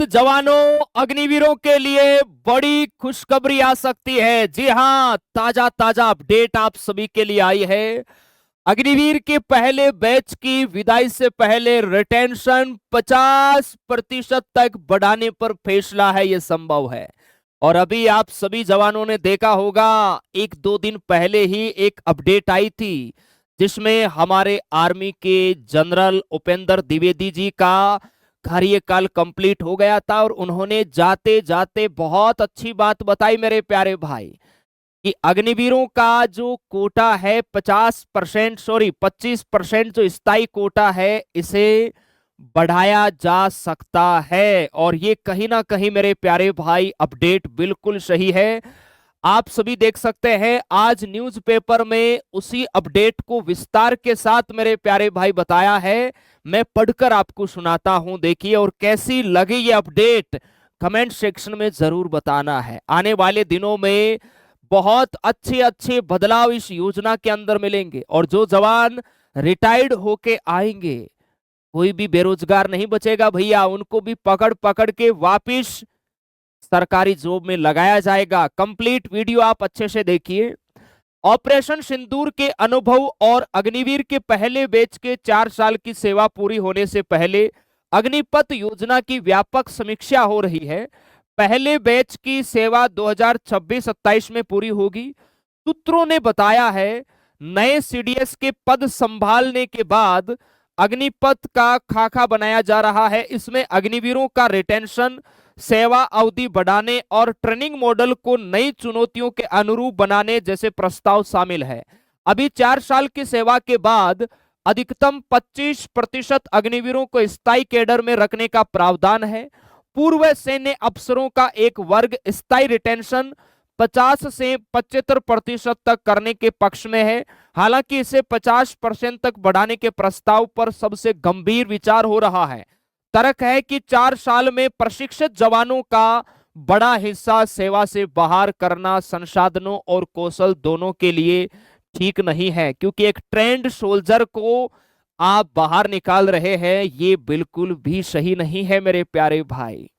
निवृत्त जवानों, अग्निवीरों के लिए बड़ी खुशखबरी आ सकती है। जी हां, ताजा ताजा अपडेट आप सभी के लिए आई है। अग्निवीर के पहले बैच की विदाई से पहले रिटेंशन 50% तक बढ़ाने पर फैसला है, यह संभव है। और अभी आप सभी जवानों ने देखा होगा, एक दो दिन पहले ही एक अपडेट आई थी जिसमें हमारे आर्मी के जनरल उपेंद्र द्विवेदी जी का कार्यकाल कंप्लीट हो गया था और उन्होंने जाते जाते बहुत अच्छी बात बताई मेरे प्यारे भाई कि अग्निवीरों का जो कोटा है 25% जो स्थायी कोटा है इसे बढ़ाया जा सकता है। और ये कहीं ना कहीं मेरे प्यारे भाई अपडेट बिल्कुल सही है। आप सभी देख सकते हैं आज न्यूज़पेपर में उसी अपडेट को विस्तार के साथ मेरे प्यारे भाई बताया है। मैं पढ़कर आपको सुनाता हूं, देखिए, और कैसी लगी ये अपडेट कमेंट सेक्शन में जरूर बताना है। आने वाले दिनों में बहुत अच्छे अच्छे बदलाव इस योजना के अंदर मिलेंगे और जो जवान रिटायर्ड होके आएंगे, कोई भी बेरोजगार नहीं बचेगा भैया, उनको भी पकड़ पकड़ के वापिस सरकारी जॉब में लगाया जाएगा। कंप्लीट वीडियो आप अच्छे से देखिए। ऑपरेशन सिंदूर के अनुभव और अग्निवीर के पहले बैच के 4 साल की सेवा पूरी होने से पहले अग्निपथ योजना की व्यापक समीक्षा हो रही है। पहले बैच की सेवा 2026-27 में पूरी होगी। सूत्रों ने बताया है, नए सीडीएस के पद संभालने के बाद अग्निपथ का खाका बनाया जा रहा है। इसमें अग्निवीरों का रिटेंशन, सेवा अवधि बढ़ाने और ट्रेनिंग मॉडल को नई चुनौतियों के अनुरूप बनाने जैसे प्रस्ताव शामिल है। अभी 4 साल की सेवा के बाद अधिकतम 25% अग्निवीरों को स्थायी कैडर में रखने का प्रावधान है। पूर्व सैन्य अफसरों का एक वर्ग स्थायी रिटेंशन 50 से 75% तक करने के पक्ष में है। हालांकि इसे 50% तक बढ़ाने के प्रस्ताव पर सबसे गंभीर विचार हो रहा है। तर्क है कि 4 साल में प्रशिक्षित जवानों का बड़ा हिस्सा सेवा से बाहर करना संसाधनों और कौशल दोनों के लिए ठीक नहीं है, क्योंकि एक ट्रेंड सोल्जर को आप बाहर निकाल रहे हैं, ये बिल्कुल भी सही नहीं है मेरे प्यारे भाई।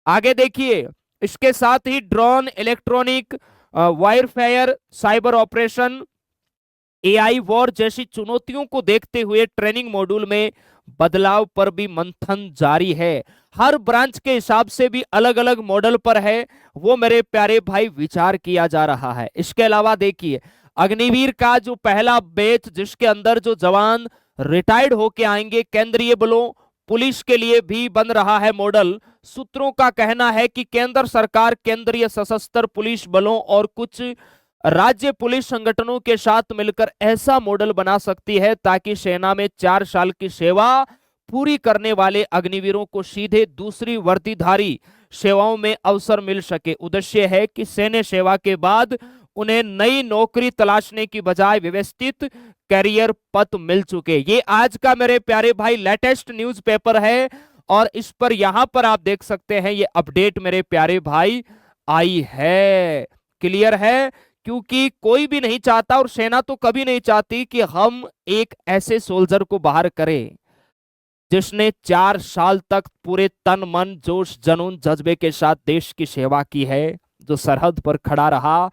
आगे देखिए, इसके साथ ही drone, electronic warfare, cyber operation, AI war जैसी चुनौतियों को देखते हुए ट्रेनिंग मॉड्यूल में बदलाव पर भी मंथन जारी है। हर ब्रांच के हिसाब से भी अलग अलग मॉडल पर है, वो मेरे प्यारे भाई विचार किया जा रहा है। इसके अलावा देखिए, अग्निवीर का जो पहला बैच जिसके अंदर जो जवान रिटायर्ड होके आएंगे, केंद्रीय बलों, पुलिस के लिए भी बन रहा है मॉडल। सूत्रों का कहना है कि केंद्र सरकार केंद्रीय सशस्त्र पुलिस बलों और कुछ राज्य पुलिस संगठनों के साथ मिलकर ऐसा मॉडल बना सकती है ताकि सेना में 4 साल की सेवा पूरी करने वाले अग्निवीरों को सीधे दूसरी वर्दीधारी सेवाओं में अवसर मिल सके। उद्देश्य है कि सैन्य सेवा के बाद उन्हें नई नौकरी तलाशने की बजाय व्यवस्थित कैरियर पथ मिल चुके। ये आज का मेरे प्यारे भाई लेटेस्ट न्यूज़पेपर है और इस पर यहां पर आप देख सकते हैं ये अपडेट मेरे प्यारे भाई आई है। क्लियर है, क्योंकि कोई भी नहीं चाहता और सेना तो कभी नहीं चाहती कि हम एक ऐसे सोल्जर को बाहर करें जिसने 4 साल तक पूरे तन मन जोश जुनून जज्बे के साथ देश की सेवा की है, जो सरहद पर खड़ा रहा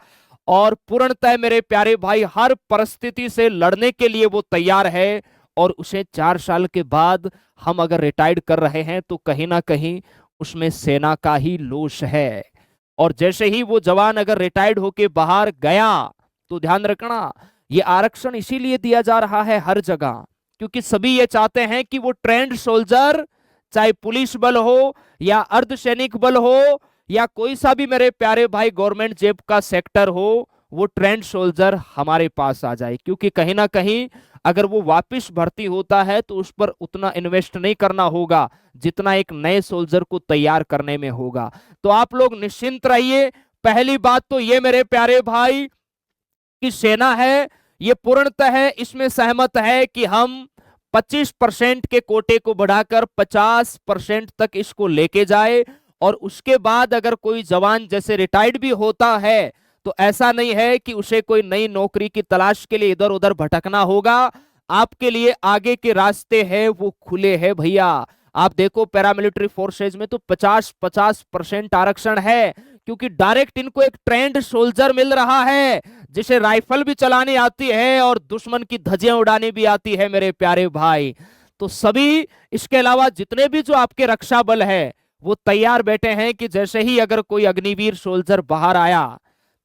और पूर्णतः मेरे प्यारे भाई हर परिस्थिति से लड़ने के लिए वो तैयार है। और उसे 4 साल के बाद हम अगर रिटायर्ड कर रहे हैं तो कहीं ना कहीं उसमें सेना का ही लोश है। और जैसे ही वो जवान अगर रिटायर्ड होके बाहर गया तो ध्यान रखना, ये आरक्षण इसीलिए दिया जा रहा है हर जगह, क्योंकि सभी ये चाहते हैं कि वो ट्रेंड सोल्जर, चाहे पुलिस बल हो या अर्धसैनिक बल हो या कोई सा भी मेरे प्यारे भाई गवर्नमेंट जेब का सेक्टर हो, वो ट्रेंड सोल्जर हमारे पास आ जाए। क्योंकि कहीं ना कहीं अगर वो वापस भर्ती होता है तो उस पर उतना इन्वेस्ट नहीं करना होगा जितना एक नए सोल्जर को तैयार करने में होगा। तो आप लोग निश्चिंत रहिए। पहली बात तो ये मेरे प्यारे भाई कि सेना है ये पूर्णतः इसमें सहमत है कि हम 25% के कोटे को बढ़ाकर 50% तक इसको लेके जाए। और उसके बाद अगर कोई जवान जैसे रिटायर्ड भी होता है तो ऐसा नहीं है कि उसे कोई नई नौकरी की तलाश के लिए इधर उधर भटकना होगा। आपके लिए आगे के रास्ते हैं वो खुले हैं भैया। आप देखो पैरामिलिट्री फोर्सेज में तो 50-50% आरक्षण है, क्योंकि डायरेक्ट इनको एक ट्रेंड सोल्जर मिल रहा है जिसे राइफल भी चलानी आती है और दुश्मन की धज्जियां उड़ानी भी आती है मेरे प्यारे भाई। तो सभी, इसके अलावा जितने भी जो आपके रक्षा बल है वो तैयार बैठे हैं कि जैसे ही अगर कोई अग्निवीर सोल्जर बाहर आया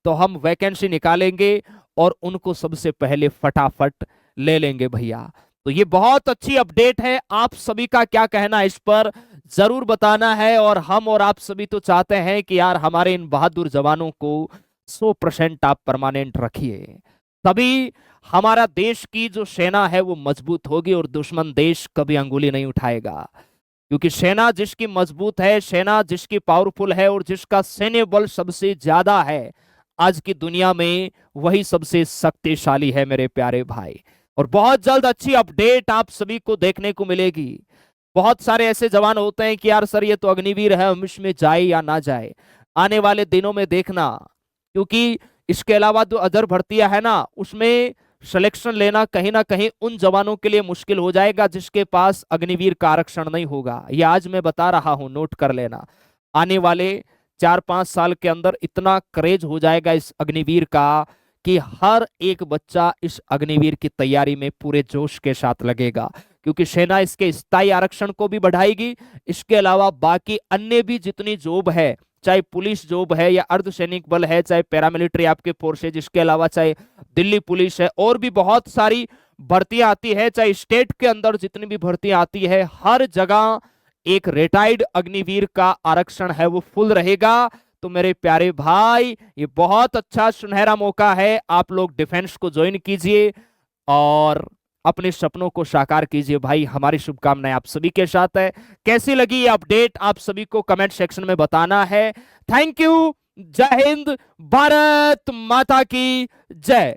तो हम वैकेंसी निकालेंगे और उनको सबसे पहले फटाफट ले लेंगे भैया। तो ये बहुत अच्छी अपडेट है। आप सभी का क्या कहना इस पर जरूर बताना है। और हम और आप सभी तो चाहते हैं कि यार हमारे इन बहादुर जवानों को 100% आप परमानेंट रखिए, तभी हमारा देश की जो सेना है वो मजबूत होगी और दुश्मन देश कभी अंगुली नहीं उठाएगा। क्योंकि सेना जिसकी मजबूत है, सेना जिसकी पावरफुल है और जिसका सैन्य बल सबसे ज्यादा है आज की दुनिया में, वही सबसे शक्तिशाली है मेरे प्यारे भाई। और बहुत जल्द अच्छी अपडेट आप सभी को देखने को मिलेगी। बहुत सारे ऐसे जवान होते हैं कि यार सर ये तो अग्निवीर है, हम इसमें जाए या ना जाए। आने वाले दिनों में देखना, क्योंकि इसके अलावा जो अदर भर्तियां है ना, उसमें सिलेक्शन लेना कहीं ना कहीं उन जवानों के लिए मुश्किल हो जाएगा जिसके पास अग्निवीर का आरक्षण नहीं होगा। ये आज मैं बता रहा हूं, नोट कर लेना। आने वाले 4-5 साल के अंदर इतना क्रेज हो जाएगा इस अग्निवीर का कि हर एक बच्चा इस अग्निवीर की तैयारी में पूरे जोश के साथ लगेगा, क्योंकि सेना इसके स्थायी आरक्षण को भी बढ़ाएगी। इसके अलावा बाकी अन्य भी जितनी जॉब है, चाहे पुलिस जॉब है या अर्धसैनिक बल है, चाहे पैरामिलिट्री आपके फोर्सेज, इसके अलावा चाहे दिल्ली पुलिस है, और भी बहुत सारी भर्तियां आती है, चाहे स्टेट के अंदर जितनी भी भर्तियां आती है, हर जगह एक रिटायर्ड अग्निवीर का आरक्षण है वो फुल रहेगा। तो मेरे प्यारे भाई, ये बहुत अच्छा सुनहरा मौका है, आप लोग डिफेंस को ज्वाइन कीजिए और अपने सपनों को साकार कीजिए भाई। हमारी शुभकामनाएं आप सभी के साथ है। कैसी लगी ये अपडेट आप सभी को कमेंट सेक्शन में बताना है। Thank you. जय हिंद, भारत माता की जय।